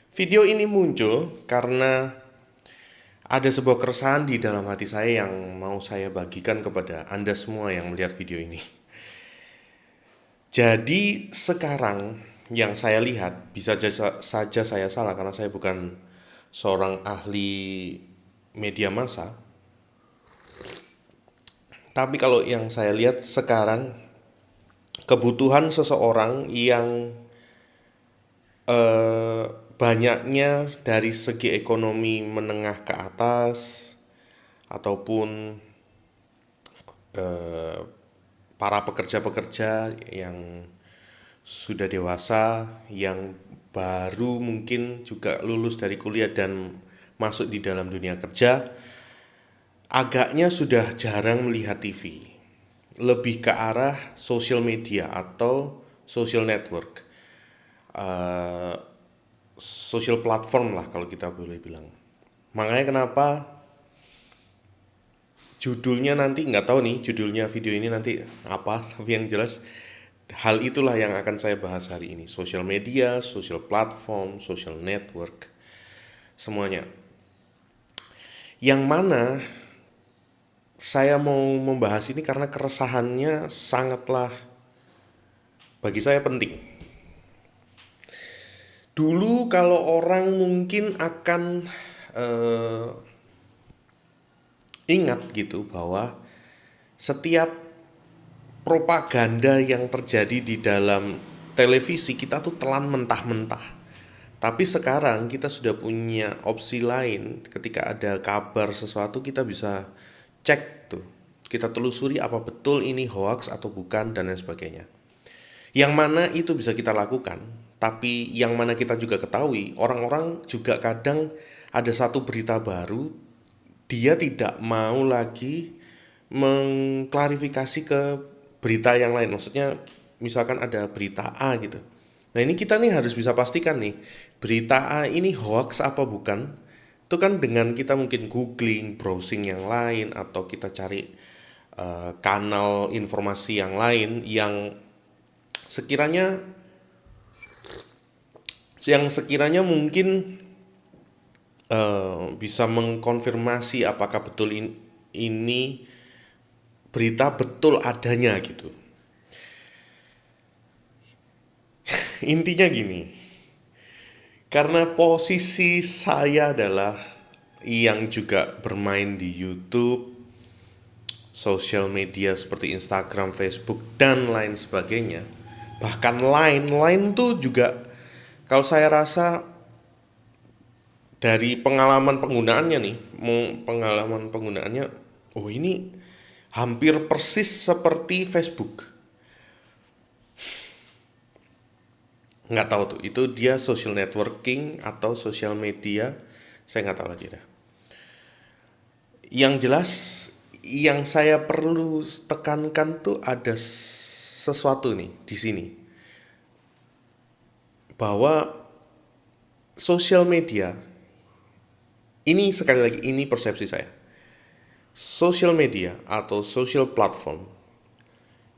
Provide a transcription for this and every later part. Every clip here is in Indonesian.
Video ini muncul karena ada sebuah keresahan di dalam hati saya yang mau saya bagikan kepada Anda semua yang melihat video ini. Jadi sekarang yang saya lihat, bisa saja saya salah karena saya bukan seorang ahli media massa. Tapi kalau yang saya lihat sekarang, kebutuhan seseorang yang eh, banyaknya dari segi ekonomi menengah ke atas ataupun eh, para pekerja-pekerja yang sudah dewasa, yang baru mungkin juga lulus dari kuliah dan masuk di dalam dunia kerja, agaknya sudah jarang melihat TV. Lebih ke arah social media atau social network, eh, social platform lah kalau kita boleh bilang. Makanya kenapa judulnya nanti nggak tahu nih judulnya video ini nanti apa, tapi yang jelas hal itulah yang akan saya bahas hari ini. Social media, social platform, social network, semuanya. Yang mana saya mau membahas ini karena keresahannya sangatlah bagi saya penting. Dulu kalau orang mungkin akan eh, ingat gitu bahwa setiap propaganda yang terjadi di dalam televisi kita tuh telan mentah-mentah. Tapi sekarang kita sudah punya opsi lain. Ketika ada kabar sesuatu kita bisa cek tuh. Kita telusuri apa betul ini hoax atau bukan dan lain sebagainya. Yang mana itu bisa kita lakukan. Tapi yang mana kita juga ketahui, orang-orang juga kadang ada satu berita baru, dia tidak mau lagi mengklarifikasi ke berita yang lain. Maksudnya misalkan ada berita A gitu. Nah ini kita nih harus bisa pastikan nih, berita A ini hoax apa bukan. Itu kan dengan kita mungkin googling, browsing yang lain, atau kita cari kanal informasi yang lain sekiranya sekiranya mungkin bisa mengkonfirmasi apakah betul ini berita betul adanya gitu. Intinya gini, karena posisi saya adalah yang juga bermain di YouTube, sosial media seperti Instagram, Facebook, dan lain sebagainya. Bahkan Line tuh juga kalau saya rasa dari pengalaman penggunaannya nih, oh ini hampir persis seperti Facebook. Nggak tahu tuh, itu dia social networking atau social media, saya nggak tahu lagi dah. Yang jelas, yang saya perlu tekankan tuh ada sesuatu nih di sini, bahwa social media ini sekali lagi ini persepsi saya. Social media atau social platform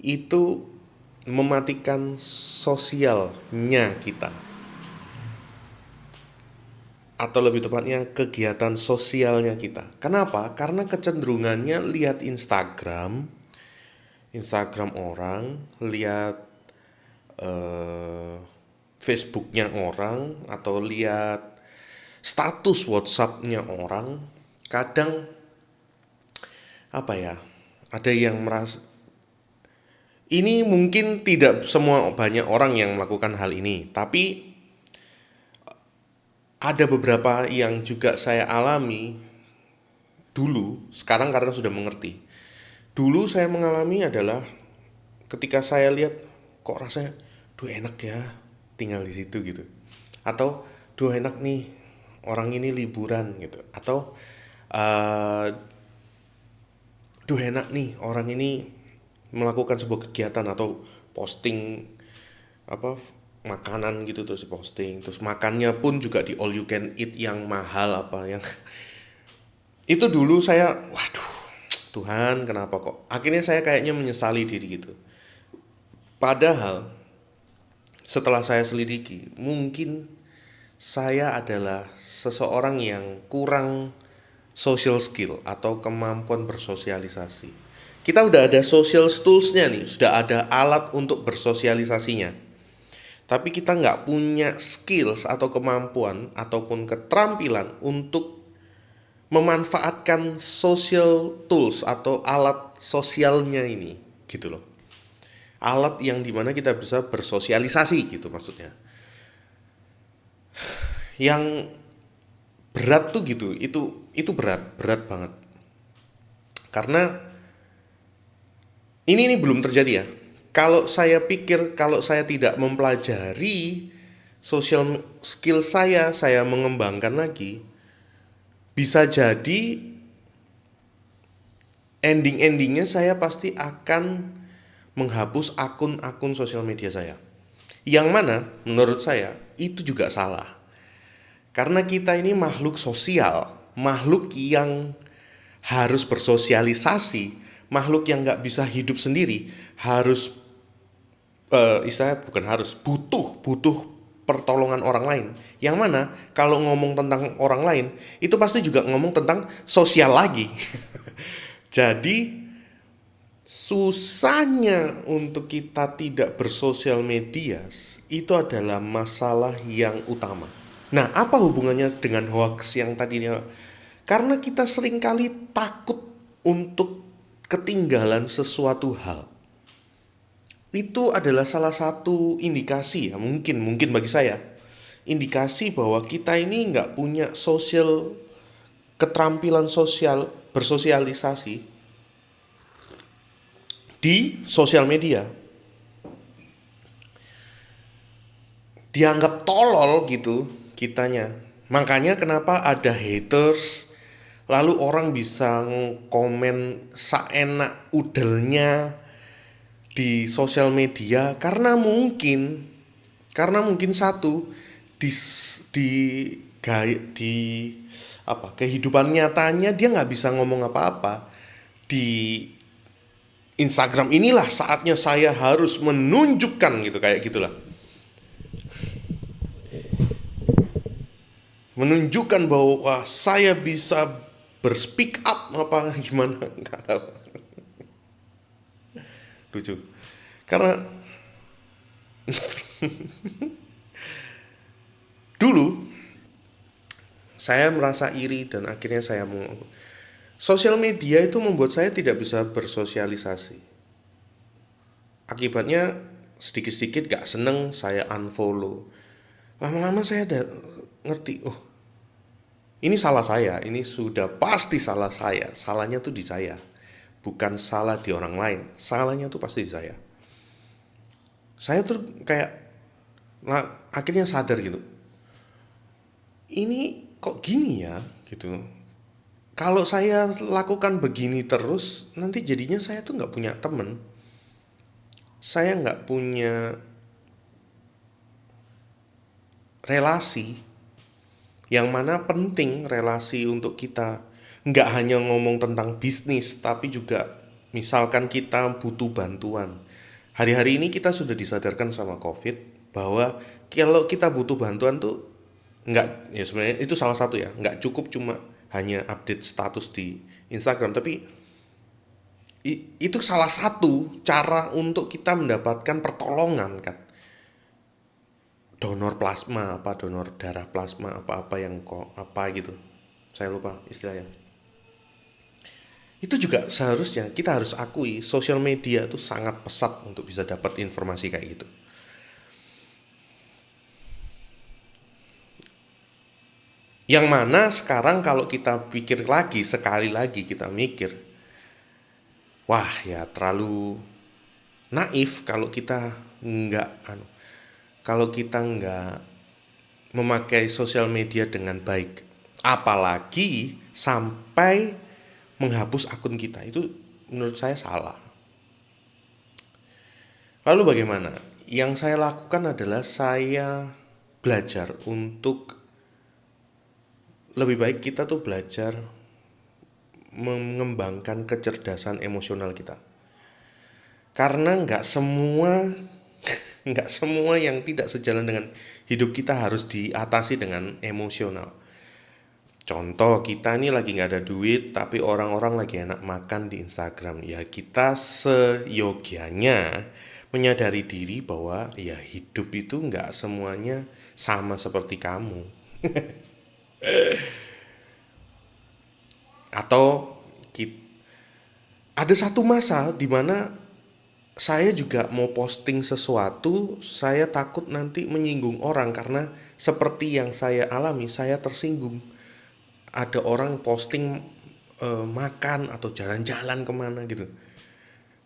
itu mematikan sosialnya kita, atau lebih tepatnya kegiatan sosialnya kita. Kenapa? Karena kecenderungannya lihat Instagram orang, lihat Facebooknya orang, atau lihat status WhatsAppnya orang. Kadang apa ya? Ada yang merasa ini mungkin tidak semua banyak orang yang melakukan hal ini, tapi ada beberapa yang juga saya alami dulu, sekarang karena sudah mengerti. Dulu saya mengalami adalah ketika saya lihat kok rasanya, duh enak ya tinggal di situ gitu. Atau duh enak nih orang ini liburan gitu. Atau uh, duh enak nih orang ini melakukan sebuah kegiatan atau posting apa makanan gitu terus posting, terus makannya pun juga di all you can eat yang mahal apa yang itu dulu saya waduh Tuhan kenapa kok akhirnya saya kayaknya menyesali diri gitu. Padahal setelah saya selidiki mungkin saya adalah seseorang yang kurang social skill atau kemampuan bersosialisasi. Kita udah ada social tools-nya nih, sudah ada alat untuk bersosialisasinya. Tapi kita nggak punya skills atau kemampuan ataupun keterampilan untuk memanfaatkan social tools atau alat sosialnya ini, gitu loh. Alat yang dimana kita bisa bersosialisasi gitu maksudnya. Yang berat tuh gitu, itu berat banget. Karena ini belum terjadi ya. Kalau saya pikir kalau saya tidak mempelajari social skill saya mengembangkan lagi, bisa jadi endingnya saya pasti akan menghapus akun-akun sosial media saya. Yang mana menurut saya itu juga salah. Karena kita ini makhluk sosial, makhluk yang harus bersosialisasi, makhluk yang nggak bisa hidup sendiri, harus istilahnya bukan harus, butuh pertolongan orang lain. Yang mana kalau ngomong tentang orang lain itu pasti juga ngomong tentang sosial lagi. Jadi susahnya untuk kita tidak bersosial media itu adalah masalah yang utama. Nah, apa hubungannya dengan hoax yang tadinya? Karena kita seringkali takut untuk ketinggalan sesuatu hal. Itu adalah salah satu indikasi ya, mungkin bagi saya. Indikasi bahwa kita ini nggak punya keterampilan sosial, bersosialisasi di sosial media. Dianggap tolol gitu kitanya. Makanya kenapa ada haters, lalu orang bisa komen seenak udelnya di sosial media karena mungkin satu di kehidupan nyatanya dia nggak bisa ngomong apa-apa. Di Instagram inilah saatnya saya harus menunjukkan gitu, kayak gitulah. Menunjukkan bahwa saya bisa berspeak up apa gimana, nggak tahu. Lucu. Karena dulu saya merasa iri dan akhirnya saya sosial media itu membuat saya tidak bisa bersosialisasi. Akibatnya sedikit-sedikit gak seneng saya unfollow. Lama-lama saya ada ngerti, oh ini salah saya, ini sudah pasti salah saya. Salahnya tuh di saya, bukan salah di orang lain. Salahnya tuh pasti di saya. Saya tuh kayak akhirnya sadar gitu. Ini kok gini ya gitu. Kalau saya lakukan begini terus, nanti jadinya saya tuh nggak punya temen. Saya nggak punya relasi. Yang mana penting relasi untuk kita. Nggak hanya ngomong tentang bisnis, tapi juga misalkan kita butuh bantuan. Hari-hari ini kita sudah disadarkan sama COVID bahwa kalau kita butuh bantuan tuh nggak, ya sebenarnya itu salah satu ya, nggak cukup cuma hanya update status di Instagram, tapi itu salah satu cara untuk kita mendapatkan pertolongan kan. Donor plasma apa, donor darah plasma apa yang apa gitu, saya lupa istilahnya. Itu juga seharusnya kita harus akui sosial media itu sangat pesat untuk bisa dapat informasi kayak gitu. Yang mana sekarang kalau kita pikir lagi, sekali lagi kita mikir, wah ya terlalu naif kalau kita nggak memakai sosial media dengan baik, apalagi sampai menghapus akun kita. Itu menurut saya salah. Lalu bagaimana? Yang saya lakukan adalah saya belajar untuk lebih baik kita tuh belajar mengembangkan kecerdasan emosional kita. Karena nggak semua Nggak semua yang tidak sejalan dengan hidup kita harus diatasi dengan emosional. Contoh, kita ini lagi nggak ada duit, tapi orang-orang lagi enak makan di Instagram. Ya kita seyogianya menyadari diri bahwa ya hidup itu nggak semuanya sama seperti kamu. Atau ada satu masa di mana saya juga mau posting sesuatu, saya takut nanti menyinggung orang karena seperti yang saya alami, saya tersinggung. Ada orang posting makan atau jalan-jalan kemana gitu.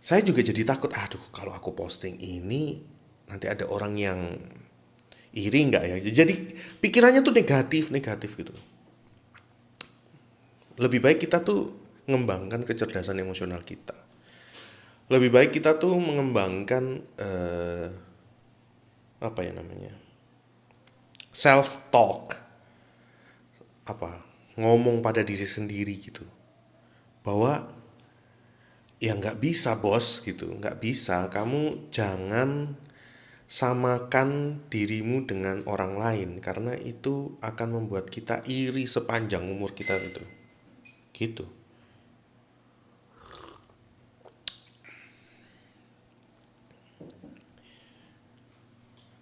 Saya juga jadi takut, aduh kalau aku posting ini nanti ada orang yang iri nggak ya. Jadi pikirannya tuh negatif gitu. Lebih baik kita tuh mengembangkan kecerdasan emosional kita. Lebih baik kita tuh mengembangkan apa ya namanya, self talk, apa, ngomong pada diri sendiri gitu, bahwa ya nggak bisa bos gitu, nggak bisa, kamu jangan samakan dirimu dengan orang lain karena itu akan membuat kita iri sepanjang umur kita gitu.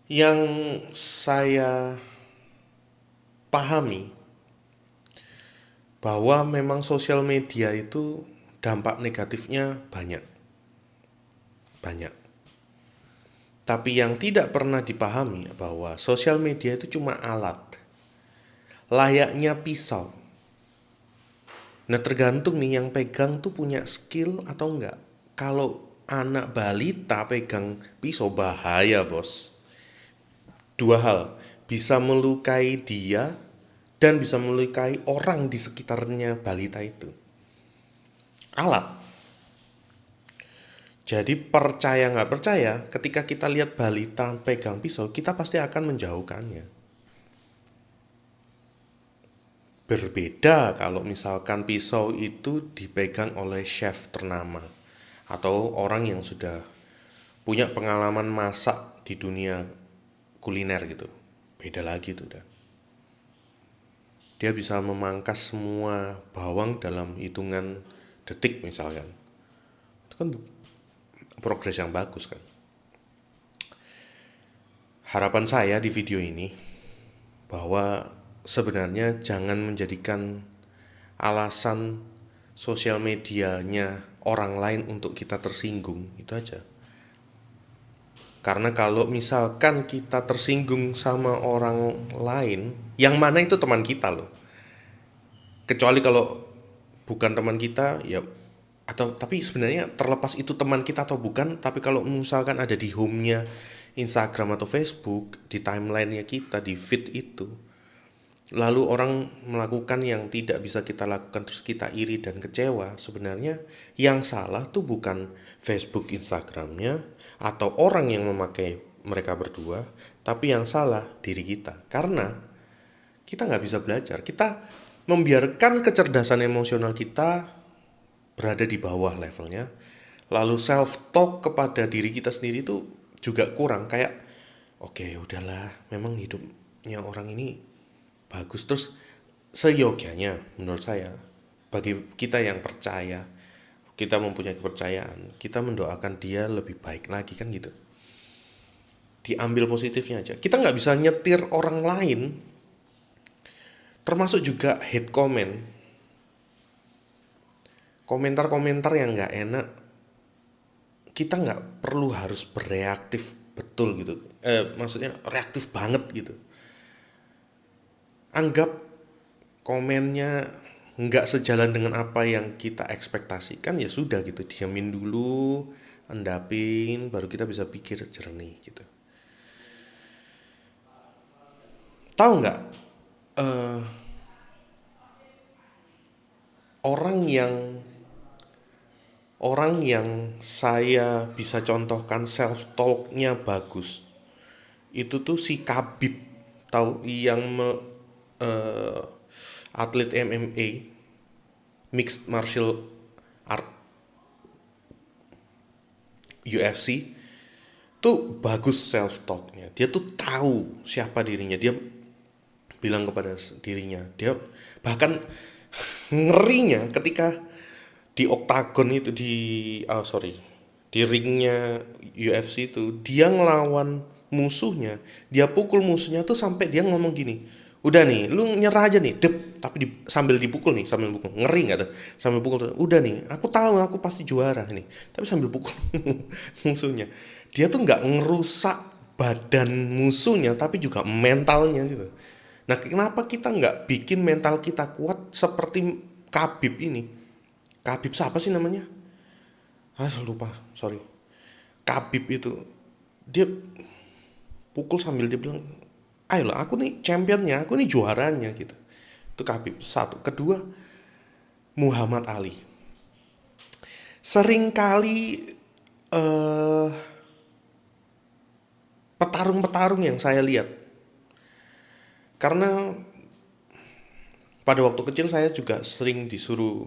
Yang saya pahami bahwa memang sosial media itu dampak negatifnya banyak. Tapi yang tidak pernah dipahami bahwa sosial media itu cuma alat. Layaknya pisau. Nah tergantung nih yang pegang tuh punya skill atau enggak. Kalau anak balita pegang pisau bahaya bos. Dua hal, bisa melukai dia dan bisa melukai orang di sekitarnya balita itu. Alat. Jadi percaya nggak percaya, ketika kita lihat balita pegang pisau, kita pasti akan menjauhkannya. Berbeda kalau misalkan pisau itu dipegang oleh chef ternama atau orang yang sudah punya pengalaman masak di dunia kuliner gitu. Beda lagi tuh dah. Dia bisa memangkas semua bawang dalam hitungan detik misalkan. Itu kan progres yang bagus kan. Harapan saya di video ini bahwa sebenarnya jangan menjadikan alasan sosial medianya orang lain untuk kita tersinggung, itu aja. Karena kalau misalkan kita tersinggung sama orang lain, yang mana itu teman kita loh. Kecuali kalau bukan teman kita, ya atau tapi sebenarnya terlepas itu teman kita atau bukan, tapi kalau misalkan ada di home-nya Instagram atau Facebook, di timeline-nya kita, di feed itu, lalu orang melakukan yang tidak bisa kita lakukan terus kita iri dan kecewa, sebenarnya yang salah tuh bukan Facebook Instagramnya atau orang yang memakai mereka berdua, tapi yang salah diri kita. Karena kita nggak bisa belajar, kita membiarkan kecerdasan emosional kita berada di bawah levelnya, lalu self talk kepada diri kita sendiri tuh juga kurang. Kayak oke, udahlah, memang hidupnya orang ini bagus, terus seyogianya menurut saya, bagi kita yang percaya, kita mempunyai kepercayaan, kita mendoakan dia lebih baik lagi kan gitu. Diambil positifnya aja, kita nggak bisa nyetir orang lain, termasuk juga hate comment, komentar-komentar yang nggak enak. Kita nggak perlu harus bereaktif betul gitu, maksudnya reaktif banget gitu. Anggap komennya nggak sejalan dengan apa yang kita ekspektasikan, ya sudah gitu, diamin dulu, endapin, baru kita bisa pikir jernih gitu. Tahu nggak, eh, orang yang saya bisa contohkan self talknya bagus itu tuh si Khabib, tahu yang eh, atlet MMA, mixed martial art, UFC. tuh bagus self talknya. Dia tuh tahu siapa dirinya. Dia bilang kepada dirinya. Dia bahkan ngerinya ketika di oktagon itu di ringnya UFC itu, dia ngelawan musuhnya, dia pukul musuhnya tuh sampai dia ngomong gini, udah nih lu nyerah aja nih, dep, tapi sambil dipukul nih, sambil pukul, ngeri nggak tuh, sambil pukul tuh, udah nih aku tahu aku pasti juara nih, tapi sambil pukul musuhnya. Dia tuh nggak ngerusak badan musuhnya tapi juga mentalnya gitu. Nah, kenapa kita nggak bikin mental kita kuat seperti Khabib ini? Khabib siapa sih namanya? Lupa, sorry. Khabib itu, dia pukul sambil dia bilang, ayolah aku nih championnya, aku nih juaranya gitu. Itu Khabib. Satu. Kedua, Muhammad Ali. Seringkali petarung-petarung yang saya lihat, karena pada waktu kecil saya juga sering disuruh,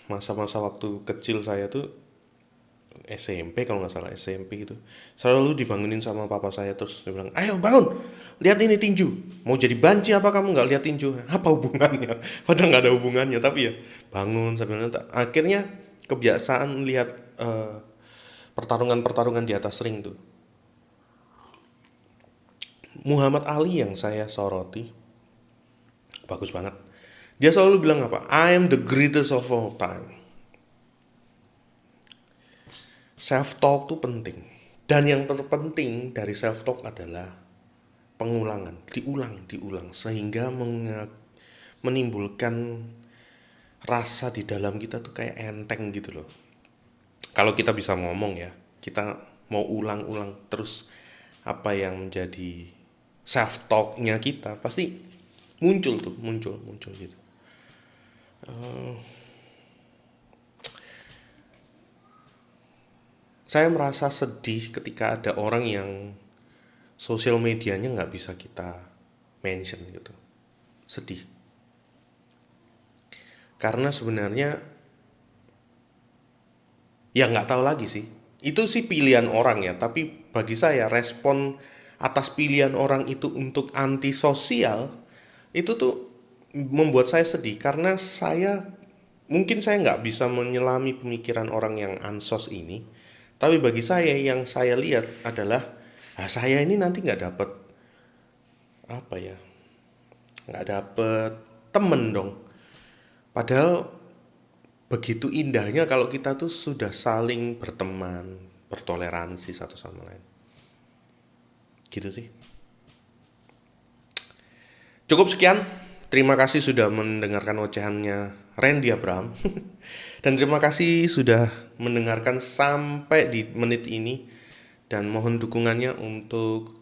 masa-masa waktu kecil saya tuh SMP, kalau nggak salah SMP gitu, selalu dibangunin sama papa saya, terus dia bilang, ayo bangun, lihat ini tinju, mau jadi banci apa kamu nggak lihat tinju, apa hubungannya? Padahal nggak ada hubungannya, tapi ya bangun sambil nonton. Akhirnya kebiasaan lihat pertarungan-pertarungan di atas ring tuh. Muhammad Ali yang saya soroti bagus banget. Dia selalu bilang apa? I am the greatest of all time. Self talk tuh penting. Dan yang terpenting dari self talk adalah pengulangan, diulang sehingga menimbulkan rasa di dalam kita tuh kayak enteng gitu loh. Kalau kita bisa ngomong ya, kita mau ulang-ulang terus apa yang menjadi self talknya kita, pasti muncul gitu. Saya merasa sedih ketika ada orang yang sosial medianya nggak bisa kita mention gitu. Sedih. Karena sebenarnya ya nggak tahu lagi sih. Itu sih pilihan orang ya. Tapi bagi saya respon atas pilihan orang itu untuk antisosial itu tuh membuat saya sedih. Karena mungkin saya nggak bisa menyelami pemikiran orang yang ansos ini. Tapi bagi saya yang saya lihat adalah saya ini nanti nggak dapet nggak dapet temen dong. Padahal begitu indahnya kalau kita tuh sudah saling berteman, bertoleransi satu sama lain. Gitu sih. Cukup sekian. Terima kasih sudah mendengarkan ocehannya Randy Abraham. Dan terima kasih sudah mendengarkan sampai di menit ini. Dan mohon dukungannya untuk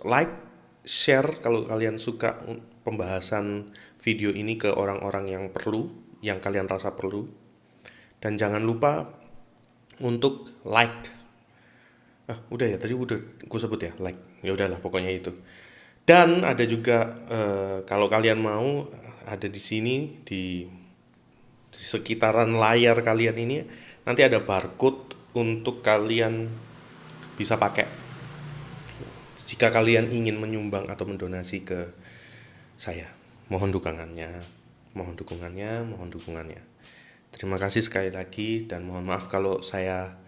like, share kalau kalian suka pembahasan video ini ke orang-orang yang perlu, yang kalian rasa perlu. Dan jangan lupa untuk like. Udah ya, tadi udah gue sebut ya, like. Ya udahlah, pokoknya itu. Dan ada juga kalau kalian mau, ada di sini di sekitaran layar kalian ini nanti ada barcode untuk kalian bisa pakai jika kalian ingin menyumbang atau mendonasi ke saya. Mohon dukungannya. Terima kasih sekali lagi dan mohon maaf kalau saya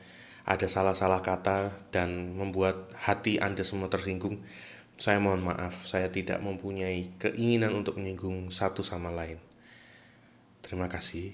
ada salah-salah kata dan membuat hati Anda semua tersinggung. Saya mohon maaf, saya tidak mempunyai keinginan untuk menyinggung satu sama lain. Terima kasih.